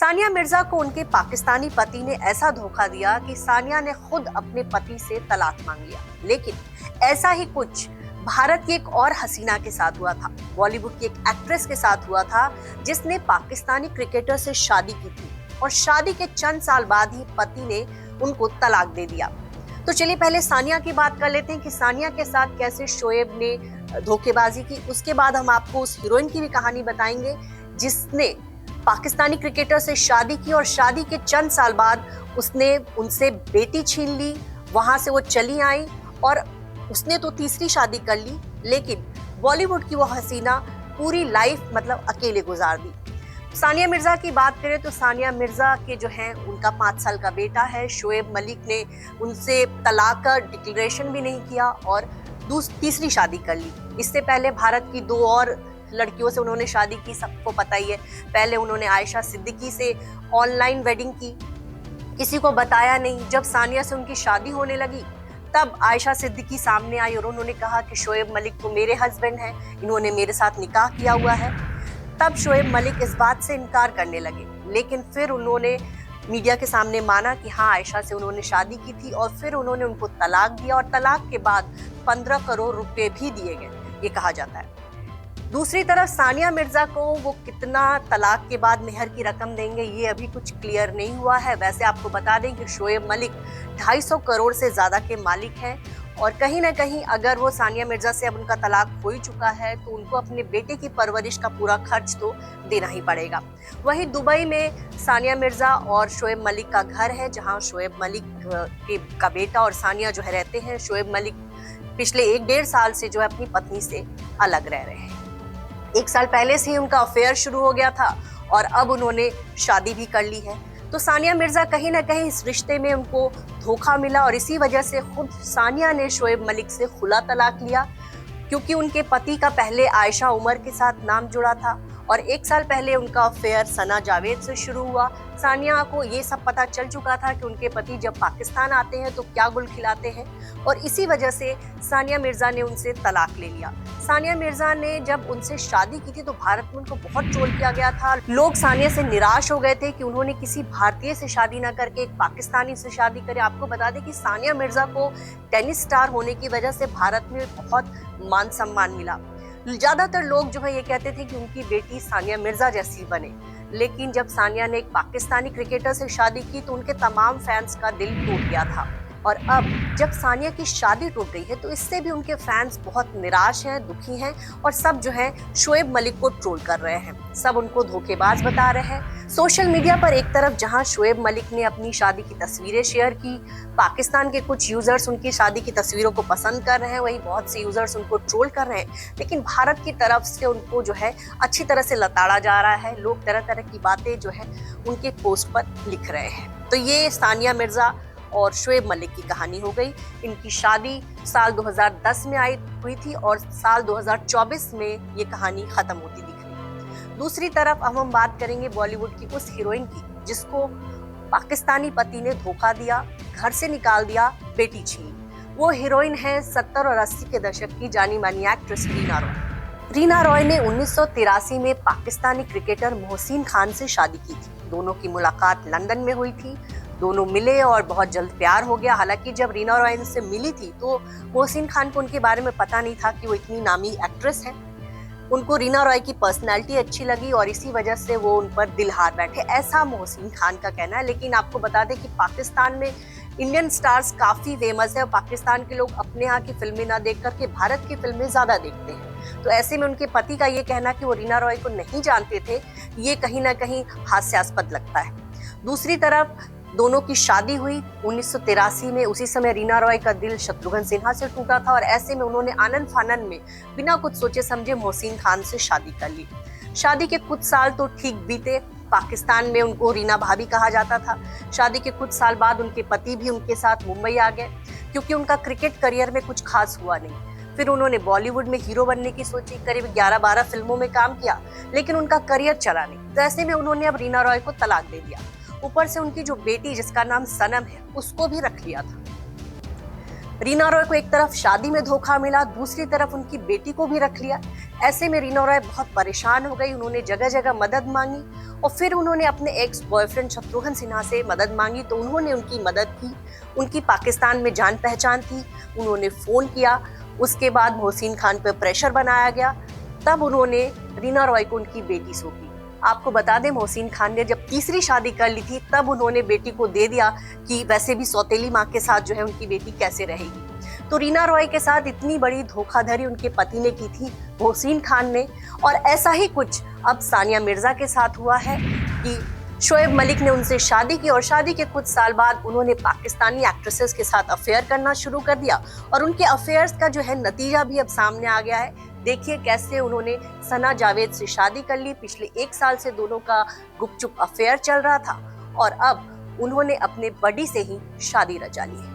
सानिया मिर्जा को उनके पाकिस्तानी पति ने ऐसा धोखा दिया कि सानिया ने खुद अपने पति से तलाक मांग लिया। लेकिन ऐसा ही कुछ भारत की एक और हसीना के साथ हुआ था। बॉलीवुड की एक एक्ट्रेस के साथ हुआ था जिसने पाकिस्तानी क्रिकेटर से शादी की थी और शादी के चंद साल बाद ही पति ने उनको तलाक दे दिया। तो चलिए पहले सानिया की बात कर लेते हैं कि सानिया के साथ कैसे शोएब ने धोखेबाजी की। उसके बाद हम आपको उस हीरोइन की भी कहानी बताएंगे जिसने पाकिस्तानी क्रिकेटर से शादी की और शादी के चंद साल बाद उसने उनसे बेटी छीन ली। वहां से वो चली आई और उसने तो तीसरी शादी कर ली, लेकिन बॉलीवुड की वो हसीना पूरी लाइफ मतलब अकेले गुजार दी। सानिया मिर्जा की बात करें तो सानिया मिर्जा के जो हैं उनका 5 साल का बेटा है। शोएब मलिक ने उनसे तलाक का डिक्लेरेशन भी नहीं किया और तीसरी शादी कर ली। इससे पहले भारत की 2 और लड़कियों से उन्होंने शादी की, सबको पता ही है। पहले उन्होंने आयशा सिद्दीकी से ऑनलाइन वेडिंग की, किसी को बताया नहीं। जब सानिया से उनकी शादी होने लगी तब आयशा सिद्दीकी सामने आई और उन्होंने कहा कि शोएब मलिक तो मेरे हस्बैंड हैं, इन्होंने मेरे साथ निकाह किया हुआ है। तब शोएब मलिक इस बात से इनकार करने लगे, लेकिन फिर उन्होंने मीडिया के सामने माना कि हाँ, आयशा से उन्होंने शादी की थी और फिर उन्होंने उनको तलाक दिया और तलाक के बाद 15 करोड़ रुपए भी दिए गए, ये कहा जाता है। दूसरी तरफ सानिया मिर्जा को वो कितना तलाक के बाद मेहर की रकम देंगे ये अभी कुछ क्लियर नहीं हुआ है। वैसे आपको बता दें कि शोएब मलिक 250 करोड़ से ज्यादा के मालिक हैं और कहीं ना कहीं अगर वो सानिया मिर्जा से अब उनका तलाक हो ही चुका है तो उनको अपने बेटे की परवरिश का पूरा खर्च तो देना ही पड़ेगा। वहीं दुबई में सानिया मिर्जा और शोएब मलिक का घर है, जहां शोएब मलिक का बेटा और सानिया जो है रहते हैं। शोएब मलिक पिछले 1-1.5 साल से जो है अपनी पत्नी से अलग रह रहे हैं। 1 साल पहले से ही उनका अफेयर शुरू हो गया था और अब उन्होंने शादी भी कर ली है। तो सानिया मिर्जा कहीं ना कहीं इस रिश्ते में उनको धोखा मिला और इसी वजह से खुद सानिया ने शोएब मलिक से खुला तलाक लिया, क्योंकि उनके पति का पहले आयशा उमर के साथ नाम जुड़ा था और 1 साल पहले उनका अफेयर सना जावेद से शुरू हुआ। सानिया को ये सब पता चल चुका था कि उनके पति जब पाकिस्तान आते हैं तो क्या गुल खिलाते हैं और इसी वजह से सानिया मिर्जा ने उनसे तलाक ले लिया। सानिया मिर्जा ने जब उनसे शादी की थी तो भारत में उनको बहुत ट्रोल किया गया था। लोग सानिया से निराश हो गए थे कि उन्होंने किसी भारतीय से शादी न करके एक पाकिस्तानी से शादी करे। आपको बता दें कि सानिया मिर्जा को टेनिस स्टार होने की वजह से भारत में बहुत मान सम्मान मिला। ज्यादातर लोग जो है ये कहते थे कि उनकी बेटी सानिया मिर्जा जैसी बने, लेकिन जब सानिया ने एक पाकिस्तानी क्रिकेटर से शादी की तो उनके तमाम फैंस का दिल टूट गया था। और अब जब सानिया की शादी टूट गई है तो इससे भी उनके फैंस बहुत निराश हैं, दुखी हैं और सब जो है शोएब मलिक को ट्रोल कर रहे हैं। सब उनको धोखेबाज बता रहे हैं। सोशल मीडिया पर एक तरफ जहां शोएब मलिक ने अपनी शादी की तस्वीरें शेयर की, पाकिस्तान के कुछ यूजर्स उनकी शादी की तस्वीरों को पसंद कर रहे हैं, वहीं बहुत से यूजर्स उनको ट्रोल कर रहे हैं। लेकिन भारत की तरफ से उनको जो है अच्छी तरह से लताड़ा जा रहा है। लोग तरह तरह की बातें जो है उनके पोस्ट पर लिख रहे हैं। तो ये सानिया मिर्जा और शोएब मलिक की कहानी हो गई। इनकी शादी साल 2010 में हुई थी और साल 2024 में ये कहानी खत्म होती दिख रही। दूसरी तरफ अब हम बात करेंगे बॉलीवुड की उस हीरोइन की जिसको पाकिस्तानी पति ने धोखा दिया, घर से निकाल दिया, बेटी छीनी। वो हीरोइन है 70 और 80 के दशक की जानी मानी एक्ट्रेस रीना रॉय। रीना रॉय ने 1983 में पाकिस्तानी क्रिकेटर मोहसिन खान से शादी की थी। दोनों की मुलाकात लंदन में हुई थी। दोनों मिले और बहुत जल्द प्यार हो गया। हालांकि जब रीना रॉय से मिली थी तो मोहसिन खान को उनके बारे में पता नहीं था कि वो इतनी नामी एक्ट्रेस है। उनको रीना रॉय की पर्सनैलिटी अच्छी लगी और इसी वजह से वो उन पर दिल हार बैठे, ऐसा मोहसिन खान का कहना है। लेकिन आपको बता दें कि पाकिस्तान में इंडियन स्टार्स काफी फेमस है और पाकिस्तान के लोग अपने यहाँ की फिल्में ना देख करके भारत की फिल्में ज्यादा देखते हैं। तो ऐसे में उनके पति का ये कहना कि वो रीना रॉय को नहीं जानते थे, ये कहीं ना कहीं हास्यास्पद लगता है। दूसरी तरफ दोनों की शादी हुई 1983 में। उसी समय रीना रॉय का दिल शत्रुघ्न सिन्हा से टूटा था और ऐसे में उन्होंने आनंद फानन में बिना कुछ सोचे समझे मोहसिन खान से शादी कर ली। शादी के कुछ साल तो ठीक बीते। पाकिस्तान में उनको रीना भाभी कहा जाता था। शादी के कुछ साल बाद उनके पति भी उनके साथ मुंबई आ गए, क्योंकि उनका क्रिकेट करियर में कुछ खास हुआ नहीं। फिर उन्होंने बॉलीवुड में हीरो बनने की सोची, करीब 11-12 फिल्मों में काम किया, लेकिन उनका करियर चला नहीं। तो ऐसे में उन्होंने अब रीना रॉय को तलाक दे दिया। ऊपर से उनकी जो बेटी जिसका नाम सनम है उसको भी रख लिया था। रीना रॉय को एक तरफ शादी में धोखा मिला, दूसरी तरफ उनकी बेटी को भी रख लिया। ऐसे में रीना रॉय बहुत परेशान हो गई। उन्होंने जगह जगह मदद मांगी और फिर उन्होंने अपने एक्स बॉयफ्रेंड शत्रुघ्न सिन्हा से मदद मांगी, तो उन्होंने उनकी मदद की। उनकी पाकिस्तान में जान पहचान थी, उन्होंने फोन किया। उसके बाद मोहसिन खान पर प्रेशर बनाया गया, तब उन्होंने रीना रॉय को उनकी बेटी सौंपी। आपको बता दें, मोहसिन खान ने जब तीसरी शादी कर ली थी तब उन्होंने बेटी को दे दिया कि वैसे भी सौतेली माँ के साथ जो है उनकी बेटी कैसे रहेगी। तो रीना रॉय के साथ इतनी बड़ी धोखाधड़ी उनके पति ने की थी, मोहसिन खान ने। और ऐसा ही कुछ अब सानिया मिर्जा के साथ हुआ है कि शोएब मलिक ने उनसे शादी की और शादी के कुछ साल बाद उन्होंने पाकिस्तानी एक्ट्रेसेस के साथ अफेयर करना शुरू कर दिया और उनके अफेयर्स का जो है नतीजा भी अब सामने आ गया है। देखिए कैसे उन्होंने सना जावेद से शादी कर ली। पिछले 1 साल से दोनों का गुपचुप अफेयर चल रहा था और अब उन्होंने अपने बडी से ही शादी रचा ली है।